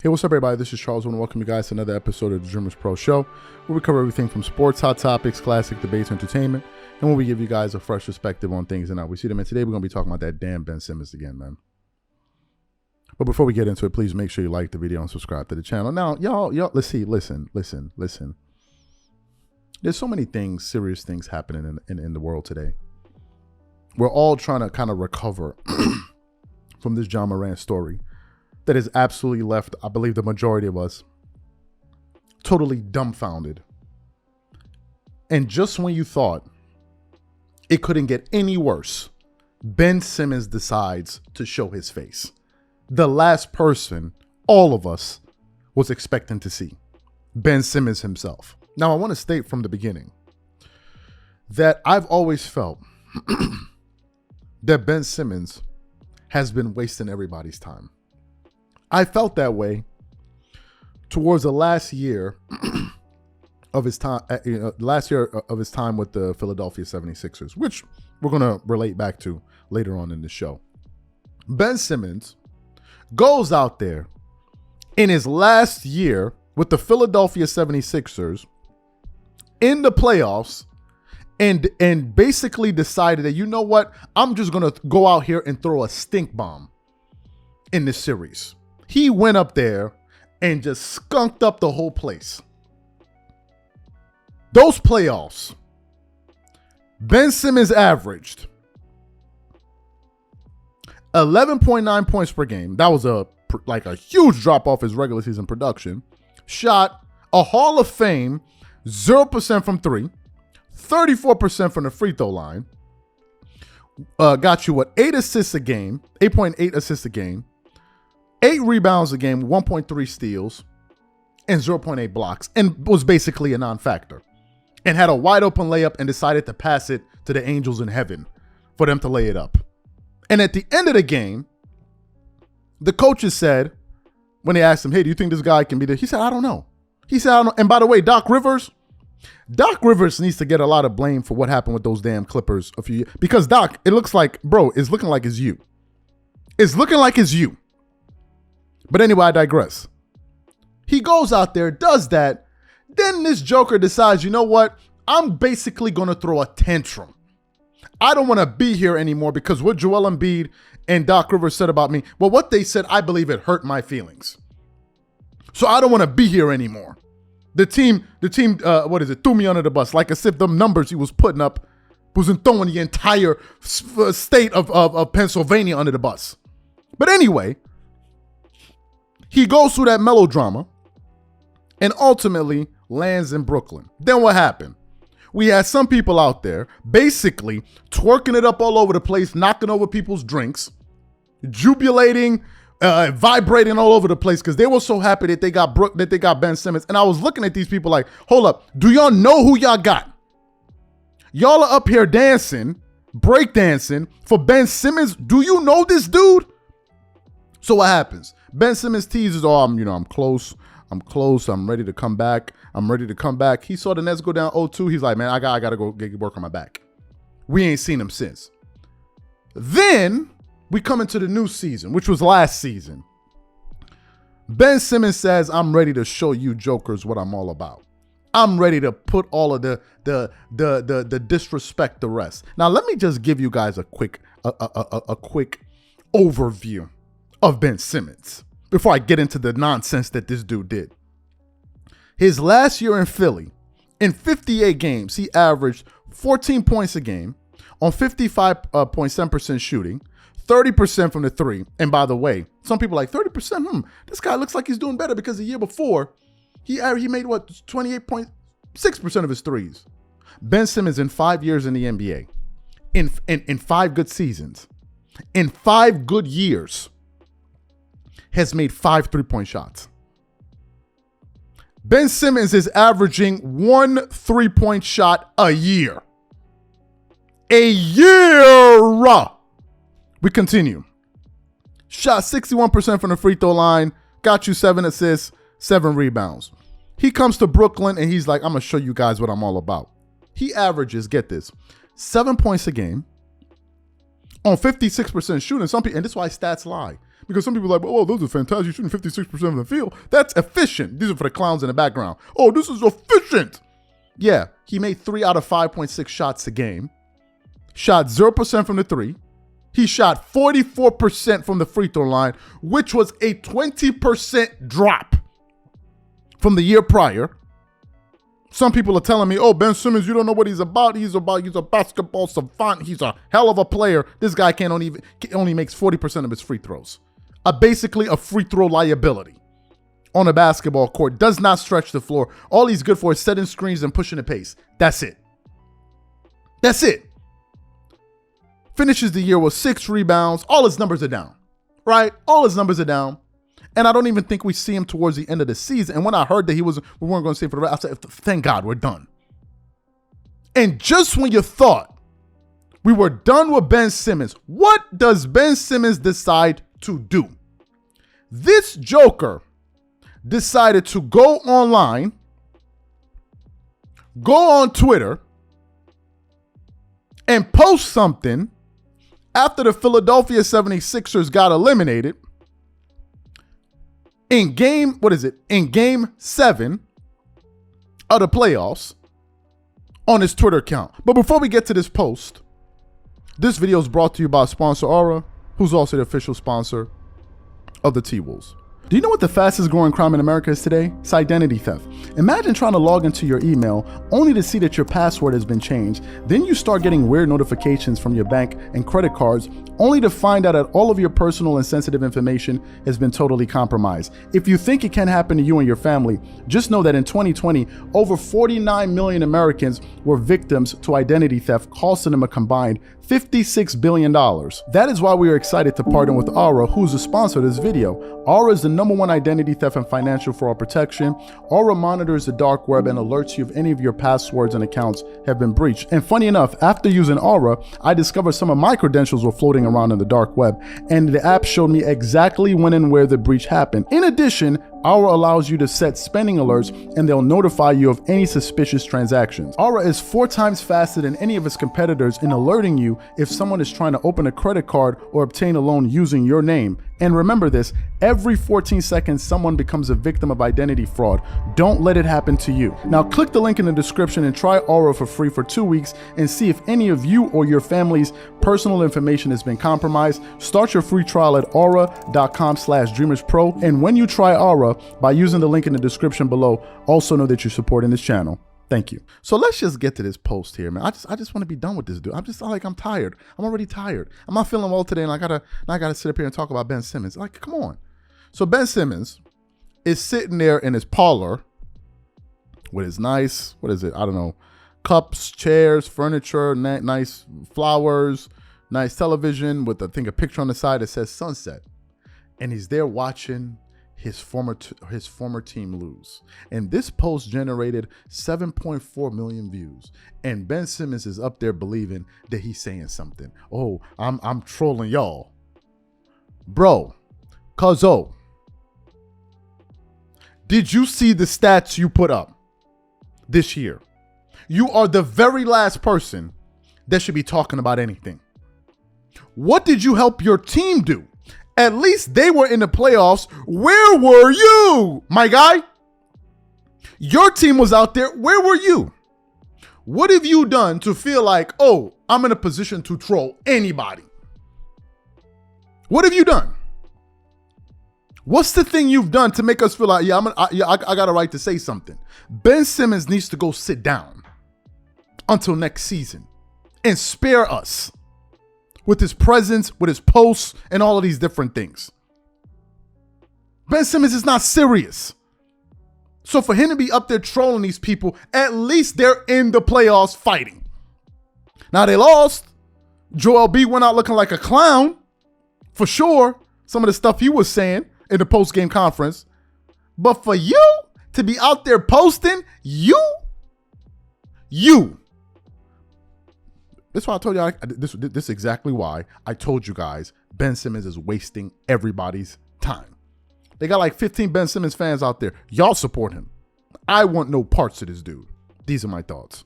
Hey, what's up, everybody? This is Charles. I want to welcome you guys to another episode of the Dreamers Pro Show, where we cover everything from sports, hot topics, classic debates, entertainment, and where we give you guys a fresh perspective on things and how we see them. And today we're going to be talking about that damn Ben Simmons again, man. But before we get into it, please make sure you like the video and subscribe to the channel. Now, y'all, listen. There's so many things, serious things happening in the world today. We're all trying to kind of recover from this John Morant story that has absolutely left, I believe, the majority of us totally dumbfounded. And just when you thought it couldn't get any worse, Ben Simmons decides to show his face. The last person all of us was expecting to see, Ben Simmons himself. Now, I want to state from the beginning that I've always felt that Ben Simmons has been wasting everybody's time. I felt that way towards the last year of his time, with the Philadelphia 76ers, which we're going to relate back to later on in the show. Ben Simmons goes out there in his last year with the Philadelphia 76ers in the playoffs and basically decided that, you know what, I'm just going to go out here and throw a stink bomb in this series. He went up there and just skunked up the whole place. Those playoffs, Ben Simmons averaged 11.9 points per game. That was a huge drop off his regular season production. Shot a Hall of Fame 0% from three, 34% from the free throw line. Got you 8 assists a game, 8.8 assists a game. 8 rebounds a game, 1.3 steals, and 0.8 blocks, and was basically a non-factor. And had a wide open layup and decided to pass it to the angels in heaven for them to lay it up. And at the end of the game, the coaches said, when they asked him, hey, do you think this guy can be there? He said, I don't know. He said, I don't know. And by the way, Doc Rivers needs to get a lot of blame for what happened with those damn Clippers a few years. Because Doc, it looks like, bro, it's looking like it's you. It's looking like it's you. But anyway, I digress. He goes out there, does that. Then this joker decides, you know what? I'm basically going to throw a tantrum. I don't want to be here anymore because what Joel Embiid and Doc Rivers said about me, well, what they said, I believe it hurt my feelings. So I don't want to be here anymore. The team, threw me under the bus. Like as if the numbers he was putting up wasn't throwing the entire state of Pennsylvania under the bus. But anyway, he goes through that melodrama and ultimately lands in Brooklyn. Then what happened? We had some people out there basically twerking it up all over the place, knocking over people's drinks, jubilating, vibrating all over the place because they were so happy that they got Ben Simmons. And I was looking at these people like, hold up, do y'all know who y'all got? Y'all are up here dancing, breakdancing for Ben Simmons. Do you know this dude? So what happens? Ben Simmons teases, oh, I'm close. I'm ready to come back. He saw the Nets go down 0-2. He's like, man, I got to go get work on my back. We ain't seen him since. Then we come into the new season, which was last season. Ben Simmons says, I'm ready to show you jokers what I'm all about. I'm ready to put all of the disrespect to rest. Now, let me just give you guys a quick overview of Ben Simmons before I get into the nonsense that this dude did. His last year in Philly, in 58 games, he averaged 14 points a game on 55.7% shooting, 30% from the three. And by the way, some people are like 30%, this guy looks like he's doing better because the year before, he made 28.6% of his threes. Ben Simmons in 5 years in the NBA, in 5 good seasons, in 5 good years, has made 5 3-point shots. Ben Simmons is averaging 1 3-point shot a year. A year! We continue. Shot 61% from the free throw line, got you 7 assists, 7 rebounds. He comes to Brooklyn and he's like, I'm going to show you guys what I'm all about. He averages, get this, 7 points a game on 56% shooting. Some people, and this is why stats lie, Because some people are like, oh, those are fantastic. You're shooting 56% from the field. That's efficient. These are for the clowns in the background. Oh, this is efficient. Yeah, he made 3 out of 5.6 shots a game. Shot 0% from the 3. He shot 44% from the free throw line, which was a 20% drop from the year prior. Some people are telling me, oh, Ben Simmons, you don't know what he's about. He's a basketball savant. He's a hell of a player. This guy only makes 40% of his free throws. Basically a free throw liability on a basketball court. Does not stretch the floor. All he's good for is setting screens and pushing the pace. That's it. That's it. Finishes the year with 6 rebounds. All his numbers are down, right? All his numbers are down. And I don't even think we see him towards the end of the season. And when I heard that we weren't going to see him for the rest, I said, thank God, we're done. And just when you thought we were done with Ben Simmons, what does Ben Simmons decide to do? This joker decided to go online, go on Twitter, and post something after the Philadelphia 76ers got eliminated in game 7 of the playoffs on his Twitter account. But before we get to this post, this video is brought to you by sponsor Aura, who's also the official sponsor of the T-Wolves. Do you know what the fastest growing crime in America is today? It's identity theft. Imagine trying to log into your email only to see that your password has been changed. Then you start getting weird notifications from your bank and credit cards only to find out that all of your personal and sensitive information has been totally compromised. If you think it can happen to you and your family, just know that in 2020, over 49 million Americans were victims to identity theft, costing them a combined $56 billion. That is why we are excited to partner with Aura, who's the sponsor of this video. Aura is the #1 identity theft and financial fraud protection. Aura monitors the dark web and alerts you if any of your passwords and accounts have been breached. And funny enough, after using Aura, I discovered some of my credentials were floating around in the dark web, and the app showed me exactly when and where the breach happened. In addition, Aura allows you to set spending alerts, and they'll notify you of any suspicious transactions. Aura is 4 times faster than any of its competitors in alerting you if someone is trying to open a credit card or obtain a loan using your name. And remember this, every 14 seconds someone becomes a victim of identity fraud. Don't let it happen to you. Now click the link in the description and try Aura for free for 2 weeks and see if any of you or your family's personal information has been compromised. Start your free trial at aura.com/dreamerspro. And when you try Aura, by using the link in the description below, also know that you're supporting this channel. Thank you. So let's just get to this post here, man. I just want to be done with this dude. I'm tired. I'm already tired. I'm not feeling well today, and I gotta sit up here and talk about Ben Simmons. Like, come on. So Ben Simmons is sitting there in his parlor with his nice, cups, chairs, furniture, nice flowers, nice television with, I think, a picture on the side that says sunset. And he's there watching his former team lose. And this post generated 7.4 million views. And Ben Simmons is up there believing that he's saying something. Oh, I'm trolling y'all. Bro, cuzzo, did you see the stats you put up this year? You are the very last person that should be talking about anything. What did you help your team do? At least they were in the playoffs. Where were you, my guy? Your team was out there. Where were you? What have you done to feel like, oh, I'm in a position to troll anybody? What have you done? What's the thing you've done to make us feel like, I got a right to say something? Ben Simmons needs to go sit down until next season and spare us with his presence, with his posts, and all of these different things. Ben Simmons is not serious. So for him to be up there trolling these people, at least they're in the playoffs fighting. Now they lost. Joel B went out looking like a clown, for sure. Some of the stuff he was saying in the post-game conference. But for you to be out there posting, you. That's why I told you, this is exactly why I told you guys Ben Simmons is wasting everybody's time. They got like 15 Ben Simmons fans out there. Y'all support him. I want no parts of this dude. These are my thoughts.